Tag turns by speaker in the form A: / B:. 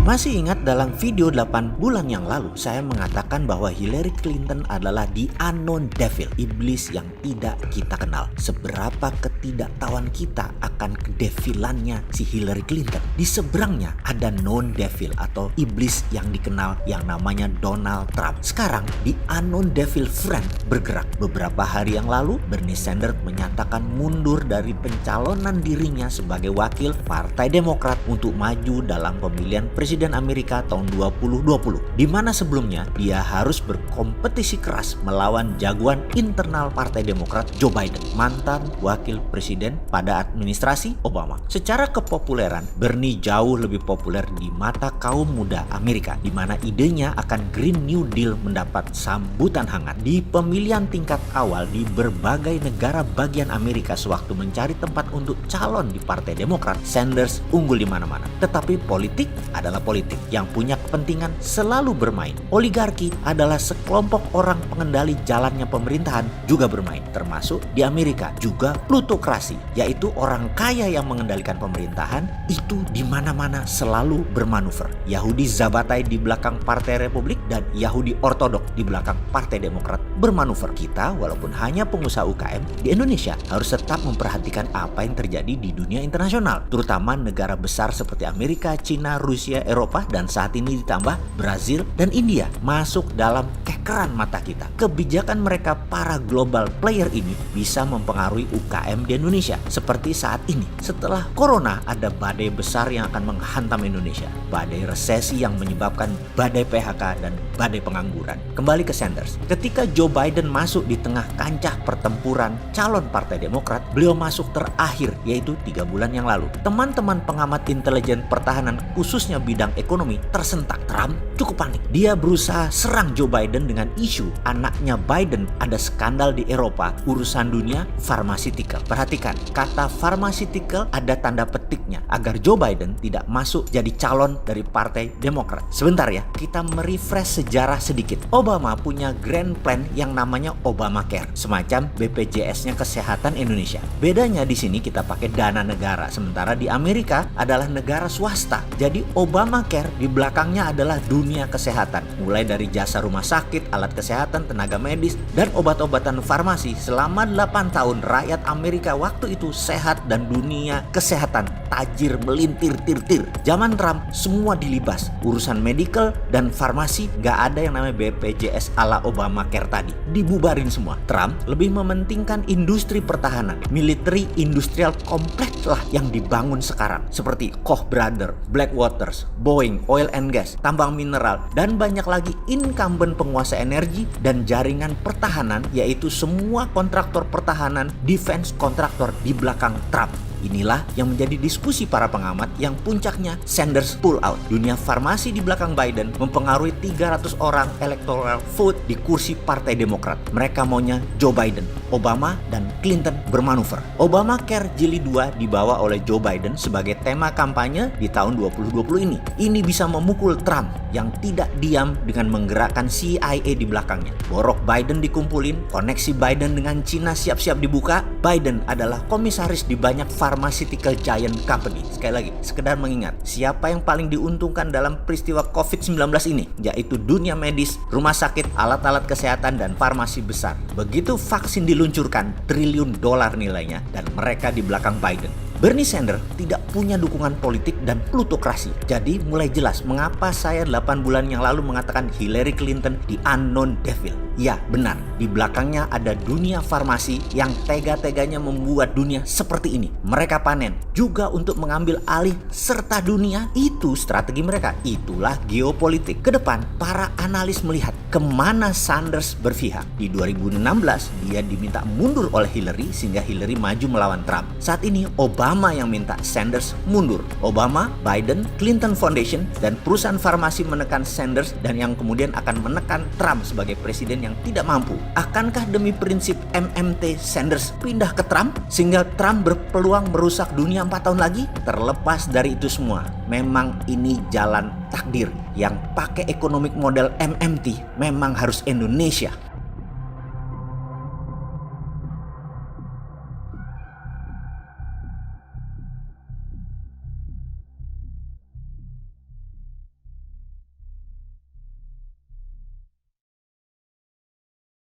A: Masih ingat dalam video 8 bulan yang lalu saya mengatakan bahwa Hillary Clinton adalah the unknown devil, iblis yang tidak kita kenal. Seberapa ketidaktahuan kita akan kedevilannya si Hillary Clinton. Di seberangnya ada known devil atau iblis yang dikenal yang namanya Donald Trump. Sekarang the unknown devil friend bergerak. Beberapa hari yang lalu Bernie Sanders menyatakan mundur dari pencalonan dirinya sebagai wakil Partai Demokrat untuk maju dalam pemilihan Presiden Amerika tahun 2020, di mana sebelumnya dia harus berkompetisi keras melawan jagoan internal Partai Demokrat Joe Biden, mantan wakil presiden pada administrasi Obama. Secara kepopuleran, Bernie jauh lebih populer di mata kaum muda Amerika, di mana idenya akan Green New Deal mendapat sambutan hangat. Di pemilihan tingkat awal di berbagai negara bagian Amerika sewaktu mencari tempat untuk calon di Partai Demokrat, Sanders unggul di mana-mana. Tetapi politik adalah politik yang punya kepentingan selalu bermain. Oligarki adalah sekelompok orang pengendali jalannya pemerintahan juga bermain, termasuk di Amerika juga plutokrasi, yaitu orang kaya yang mengendalikan pemerintahan itu di mana-mana selalu bermanuver. Yahudi Zabatai di belakang Partai Republik dan Yahudi Ortodok di belakang Partai Demokrat bermanuver. Kita walaupun hanya pengusaha UKM di Indonesia harus tetap memperhatikan apa yang terjadi di dunia internasional, terutama negara besar seperti Amerika, China, Rusia, Eropa, dan saat ini ditambah Brazil dan India masuk dalam kekeran mata kita. Kebijakan mereka para global player ini bisa mempengaruhi UKM di Indonesia. Seperti saat ini, setelah corona ada badai besar yang akan menghantam Indonesia. Badai resesi yang menyebabkan badai PHK dan badai pengangguran. Kembali ke Sanders. Ketika Joe Biden masuk di tengah kancah pertempuran calon Partai Demokrat, beliau masuk terakhir, yaitu 3 bulan yang lalu. Teman-teman pengamat intelijen pertahanan khususnya bidang ekonomi tersentak. Trump cukup panik. Dia berusaha serang Joe Biden dengan isu anaknya Biden ada skandal di Eropa urusan dunia pharmaceutical. Perhatikan, kata pharmaceutical ada tanda petiknya agar Joe Biden tidak masuk jadi calon dari Partai Demokrat. Sebentar ya, kita merefresh sejarah sedikit. Obama punya grand plan yang namanya Obamacare, semacam BPJS-nya kesehatan Indonesia. Bedanya di sini kita pakai dana negara, sementara di Amerika adalah negara swasta. Jadi Obamacare di belakangnya adalah dunia kesehatan, mulai dari jasa rumah sakit, alat kesehatan, tenaga medis, dan obat-obatan farmasi. Selama 8 tahun rakyat Amerika waktu itu sehat dan dunia kesehatan tajir melintir-tir-tir. Zaman Trump semua dilibas, urusan medical dan farmasi gak ada yang namanya BPJS ala Obamacare tadi, dibubarin semua. Trump lebih mementingkan industri pertahanan, military industrial kompleks lah yang dibangun sekarang, seperti Koch Brothers, Blackwater, Boeing, oil and gas, tambang mineral, dan banyak lagi incumbent penguasa energi dan jaringan pertahanan, yaitu semua kontraktor pertahanan, defense kontraktor di belakang Trump. Inilah yang menjadi diskusi para pengamat yang puncaknya Sanders pull out. Dunia farmasi di belakang Biden mempengaruhi 300 orang electoral vote di kursi Partai Demokrat. Mereka maunya Joe Biden. Obama dan Clinton bermanuver. Obamacare Jilid 2 dibawa oleh Joe Biden sebagai tema kampanye di tahun 2020 ini. Ini bisa memukul Trump yang tidak diam dengan menggerakkan CIA di belakangnya. Borok Biden dikumpulin, koneksi Biden dengan Cina siap-siap dibuka. Biden adalah komisaris di banyak pharmaceutical giant company. Sekali lagi, sekedar mengingat, siapa yang paling diuntungkan dalam peristiwa COVID-19 ini? Yaitu dunia medis, rumah sakit, alat-alat kesehatan, dan farmasi besar. Begitu vaksin diluncurkan, triliun dolar nilainya, dan mereka di belakang Biden. Bernie Sanders tidak punya dukungan politik dan plutokrasi. Jadi mulai jelas mengapa saya 8 bulan yang lalu mengatakan Hillary Clinton the unknown devil. Ya benar, di belakangnya ada dunia farmasi yang tega-teganya membuat dunia seperti ini. Mereka panen juga untuk mengambil alih serta dunia. Itu strategi mereka. Itulah geopolitik. Kedepan para analis melihat kemana Sanders berpihak. Di 2016 dia diminta mundur oleh Hillary sehingga Hillary maju melawan Trump. Saat ini Obama yang minta Sanders mundur. Obama, Biden, Clinton Foundation, dan perusahaan farmasi menekan Sanders dan yang kemudian akan menekan Trump sebagai presiden yang tidak mampu. Akankah demi prinsip MMT Sanders pindah ke Trump sehingga Trump berpeluang merusak dunia 4 tahun lagi? Terlepas dari itu semua, memang ini jalan takdir. Yang pakai economic model MMT memang harus Indonesia.